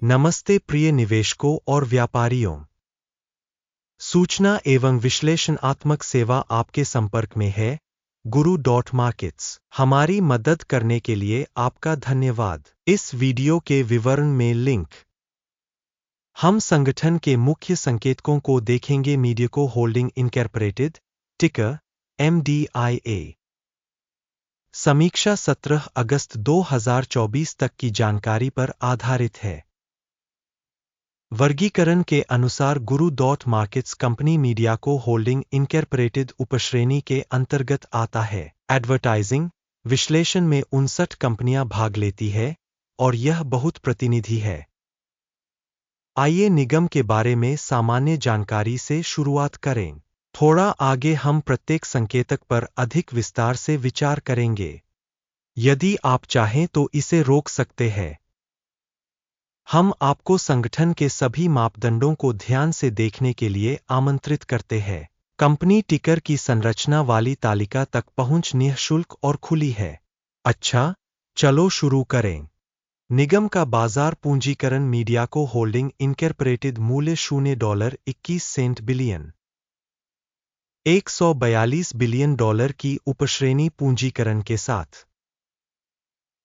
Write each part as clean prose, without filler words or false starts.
नमस्ते प्रिय निवेशकों और व्यापारियों। सूचना एवं विश्लेषणात्मक सेवा आपके संपर्क में है। Guru.Markets। हमारी मदद करने के लिए आपका धन्यवाद। इस वीडियो के विवरण में लिंक। हम संगठन के मुख्य संकेतकों को देखेंगे। मीडियाको होल्डिंग इनकॉर्पोरेटेड, टिकर MDIA। समीक्षा 17 अगस्त 2024 तक की जानकारी पर आधारित है। वर्गीकरण के अनुसार Guru.Markets कंपनी मीडियाको होल्डिंग इनकॉर्पोरेटेड उपश्रेणी के अंतर्गत आता है। एडवर्टाइजिंग विश्लेषण में 59 कंपनियां भाग लेती है और यह बहुत प्रतिनिधि है। आइए निगम के बारे में सामान्य जानकारी से शुरुआत करें। थोड़ा आगे हम प्रत्येक संकेतक पर अधिक विस्तार से विचार करेंगे। यदि आप चाहें तो इसे रोक सकते हैं। हम आपको संगठन के सभी मापदंडों को ध्यान से देखने के लिए आमंत्रित करते हैं। कंपनी टिकर की संरचना वाली तालिका तक पहुंच निःशुल्क और खुली है। अच्छा, चलो शुरू करें। निगम का बाजार पूंजीकरण मीडियाको होल्डिंग इनकॉर्पोरेटेड मूल्य $21 बिलियन 142 बिलियन डॉलर की उपश्रेणी पूंजीकरण के साथ।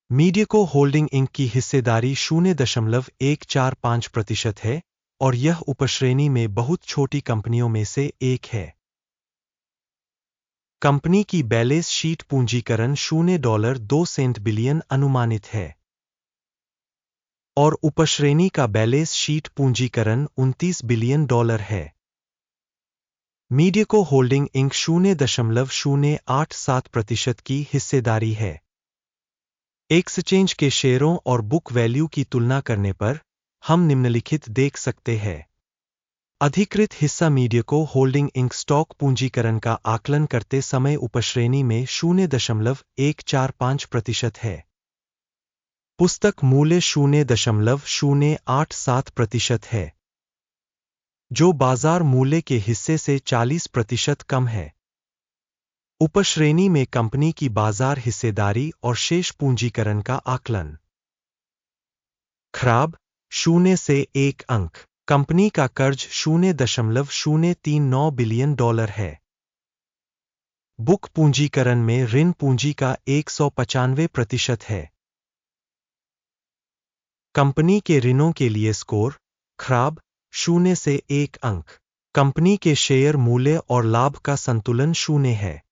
मीडियाको होल्डिंग इंक की हिस्सेदारी 0.145% है और यह उपश्रेणी में बहुत छोटी कंपनियों में से एक है। कंपनी की बैलेंस शीट पूंजीकरण $2 बिलियन अनुमानित है और उपश्रेणी का बैलेंस शीट पूंजीकरण $29 बिलियन है। मीडियाको होल्डिंग इंक 0.087% की हिस्सेदारी है। एक्सचेंज के शेयरों और बुक वैल्यू की तुलना करने पर हम निम्नलिखित देख सकते हैं। अधिकृत हिस्सा मीडियाको होल्डिंग इंक स्टॉक पूंजीकरण का आकलन करते समय उपश्रेणी में 0.145% है। पुस्तक मूल्य 0.087% है, जो बाजार मूल्य के हिस्से से 40% कम है। उपश्रेणी में कंपनी की बाजार हिस्सेदारी और शेष पूंजीकरण का आकलन। खराब 0 से 1 अंक। कंपनी का कर्ज $0.039 बिलियन है। बुक पूंजीकरण में ऋण पूंजी का 195% है। कंपनी के ऋणों के लिए स्कोर खराब 0 से 1 अंक। कंपनी के शेयर मूल्य और लाभ का संतुलन 0 है,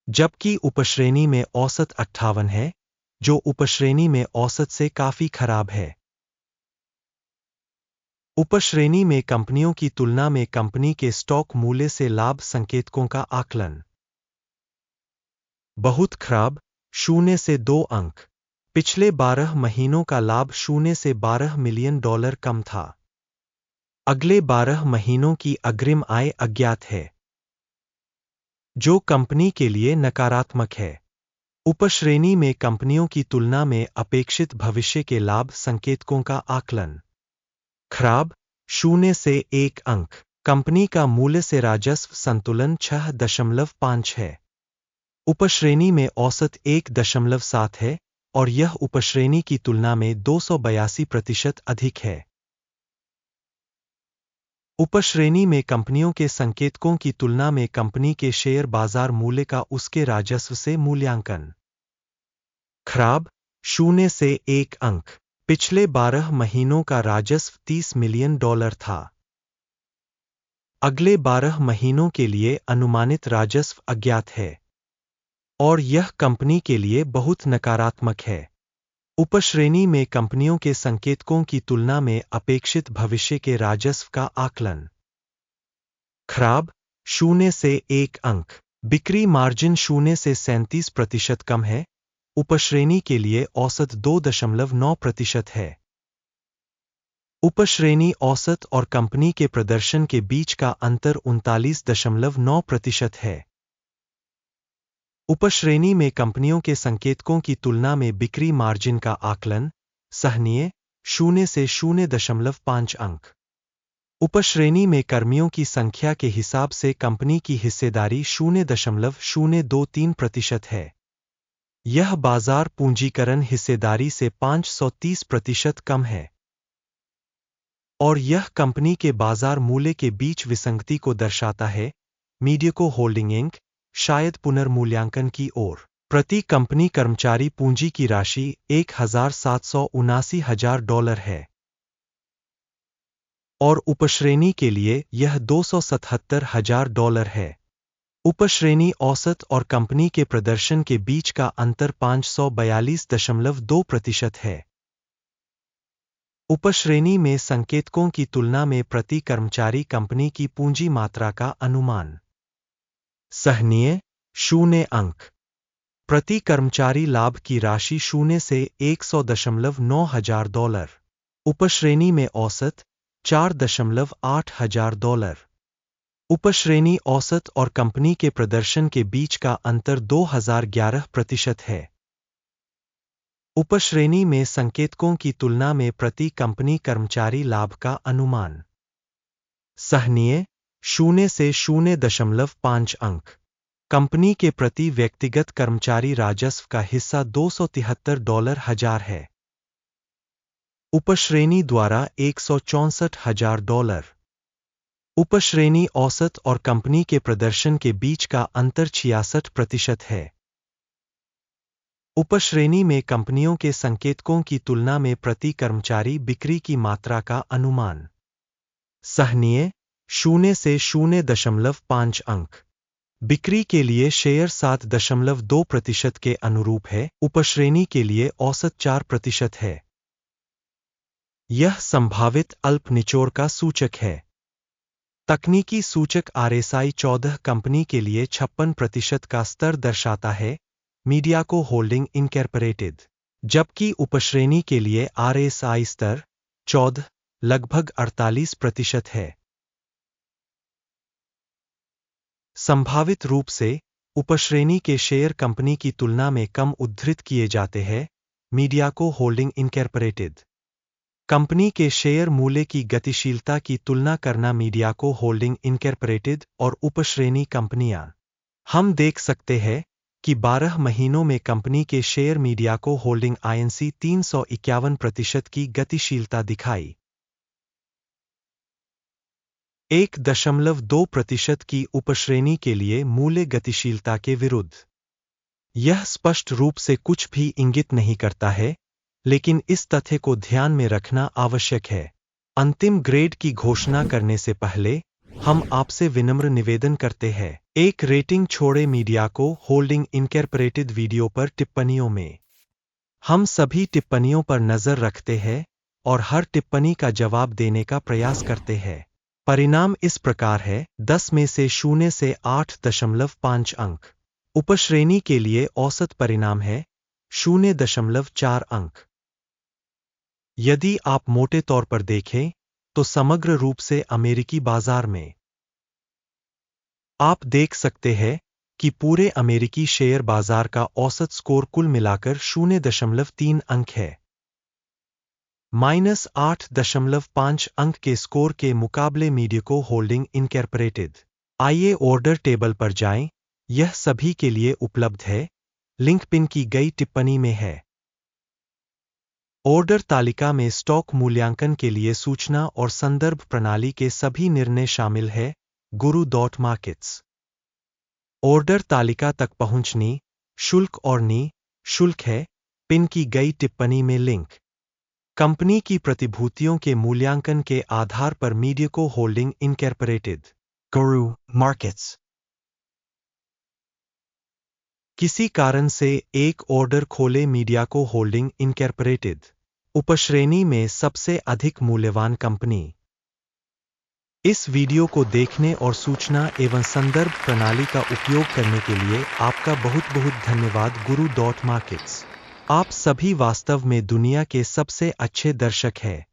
जबकि उपश्रेणी में औसत 58 है, जो उपश्रेणी में औसत से काफी खराब है। उपश्रेणी में कंपनियों की तुलना में कंपनी के स्टॉक मूल्य से लाभ संकेतकों का आकलन। बहुत खराब 0 से 2 अंक। पिछले 12 महीनों का लाभ 0 से $12 मिलियन कम था। अगले 12 महीनों की अग्रिम आय अज्ञात है, जो कंपनी के लिए नकारात्मक है। उपश्रेणी में कंपनियों की तुलना में अपेक्षित भविष्य के लाभ संकेतकों का आकलन। खराब 0 से 1 अंक। कंपनी का मूल्य से राजस्व संतुलन 6.5 है। उपश्रेणी में औसत 1.7 है और यह उपश्रेणी की तुलना में 282% अधिक है। उपश्रेणी में कंपनियों के संकेतकों की तुलना में कंपनी के शेयर बाजार मूल्य का उसके राजस्व से मूल्यांकन। खराब 0 से 1 अंक। पिछले 12 महीनों का राजस्व $30 मिलियन था। अगले 12 महीनों के लिए अनुमानित राजस्व अज्ञात है और यह कंपनी के लिए बहुत नकारात्मक है। उपश्रेणी में कंपनियों के संकेतकों की तुलना में अपेक्षित भविष्य के राजस्व का आकलन। खराब 0 से 1 अंक। बिक्री मार्जिन 0 से 37% कम है। उपश्रेणी के लिए औसत 2.9% है। उपश्रेणी औसत और कंपनी के प्रदर्शन के बीच का अंतर 39.9% है। उपश्रेणी में कंपनियों के संकेतकों की तुलना में बिक्री मार्जिन का आकलन सहनीय 0 से 0.5 अंक। उपश्रेणी में कर्मियों की संख्या के हिसाब से कंपनी की हिस्सेदारी 0.023% है। यह बाजार पूंजीकरण हिस्सेदारी से 530% कम है। और यह कंपनी के बाजार मूल्य के बीच विसंगति को दर्शाता है। मीडियाको होल्डिंग इंक शायद पुनर्मूल्यांकन की ओर। प्रति कंपनी कर्मचारी पूंजी की राशि $1,779,000 है और उपश्रेणी के लिए यह $277,000 है। उपश्रेणी औसत और कंपनी के प्रदर्शन के बीच का अंतर 542.2% है। उपश्रेणी में संकेतकों की तुलना में प्रति कर्मचारी कंपनी की पूंजी मात्रा का अनुमान। सहनीय 0 अंक। प्रति कर्मचारी लाभ की राशि 0 से $100,900। उपश्रेणी में औसत $4,800। उपश्रेणी औसत और कंपनी के प्रदर्शन के बीच का अंतर 2011% है। उपश्रेणी में संकेतकों की तुलना में प्रति कंपनी कर्मचारी लाभ का अनुमान। सहनीय 0 से 0.5 अंक। कंपनी के प्रति व्यक्तिगत कर्मचारी राजस्व का हिस्सा $273,000 है। उपश्रेणी द्वारा $164,000। उपश्रेणी औसत और कंपनी के प्रदर्शन के बीच का अंतर 66% है। उपश्रेणी में कंपनियों के संकेतकों की तुलना में प्रति कर्मचारी बिक्री की मात्रा का अनुमान। सहनीय 0 से 0.5 अंक। बिक्री के लिए शेयर 7.2% के अनुरूप है। उपश्रेणी के लिए औसत 4% है। यह संभावित अल्प निचोड़ का सूचक है। तकनीकी सूचक RSI 14 कंपनी के लिए 56% का स्तर दर्शाता है। मीडियाको होल्डिंग इनकॉर्पोरेटेड। जबकि उपश्रेणी के लिए RSI स्तर 14 लगभग 48% है। संभावित रूप से उपश्रेणी के शेयर कंपनी की तुलना में कम उद्धृत किए जाते हैं। मीडियाको होल्डिंग इनकॉर्पोरेटेड। कंपनी के शेयर मूल्य की गतिशीलता की तुलना करना। मीडियाको होल्डिंग इनकॉर्पोरेटेड और उपश्रेणी कंपनियां। हम देख सकते हैं कि 12 महीनों में कंपनी के शेयर मीडियाको होल्डिंग INC 351% की गतिशीलता दिखाई। 1.2% की उपश्रेणी के लिए मूल्य गतिशीलता के विरुद्ध। यह स्पष्ट रूप से कुछ भी इंगित नहीं करता है, लेकिन इस तथ्य को ध्यान में रखना आवश्यक है। अंतिम ग्रेड की घोषणा करने से पहले हम आपसे विनम्र निवेदन करते हैं, एक रेटिंग छोड़े मीडियाको होल्डिंग इनकॉर्पोरेटेड वीडियो पर टिप्पणियों में। हम सभी टिप्पणियों पर नजर रखते हैं और हर टिप्पणी का जवाब देने का प्रयास करते हैं। परिणाम इस प्रकार है: 10 में से 0 से 8.5 अंक। उपश्रेणी के लिए औसत परिणाम है 0.4 अंक। यदि आप मोटे तौर पर देखें तो समग्र रूप से अमेरिकी बाजार में आप देख सकते हैं कि पूरे अमेरिकी शेयर बाजार का औसत स्कोर कुल मिलाकर 0.3 अंक है। -8.5 अंक के स्कोर के मुकाबले मीडियाको होल्डिंग इनकॉर्पोरेटेड। आइए ऑर्डर टेबल पर जाएं, यह सभी के लिए उपलब्ध है। लिंक पिन की गई टिप्पणी में है। ऑर्डर तालिका में स्टॉक मूल्यांकन के लिए सूचना और संदर्भ प्रणाली के सभी निर्णय शामिल है। Guru.markets। ऑर्डर तालिका तक पहुंचनी शुल्क और शुल्क है। पिन की गई टिप्पणी में लिंक। कंपनी की प्रतिभूतियों के मूल्यांकन के आधार पर मीडियाको होल्डिंग इनकॉर्पोरेटेड। Guru Markets। किसी कारण से एक ऑर्डर खोले मीडियाको होल्डिंग इनकॉर्पोरेटेड। उपश्रेणी में सबसे अधिक मूल्यवान कंपनी। इस वीडियो को देखने और सूचना एवं संदर्भ प्रणाली का उपयोग करने के लिए आपका बहुत बहुत धन्यवाद। Guru.markets। आप सभी वास्तव में दुनिया के सबसे अच्छे दर्शक हैं।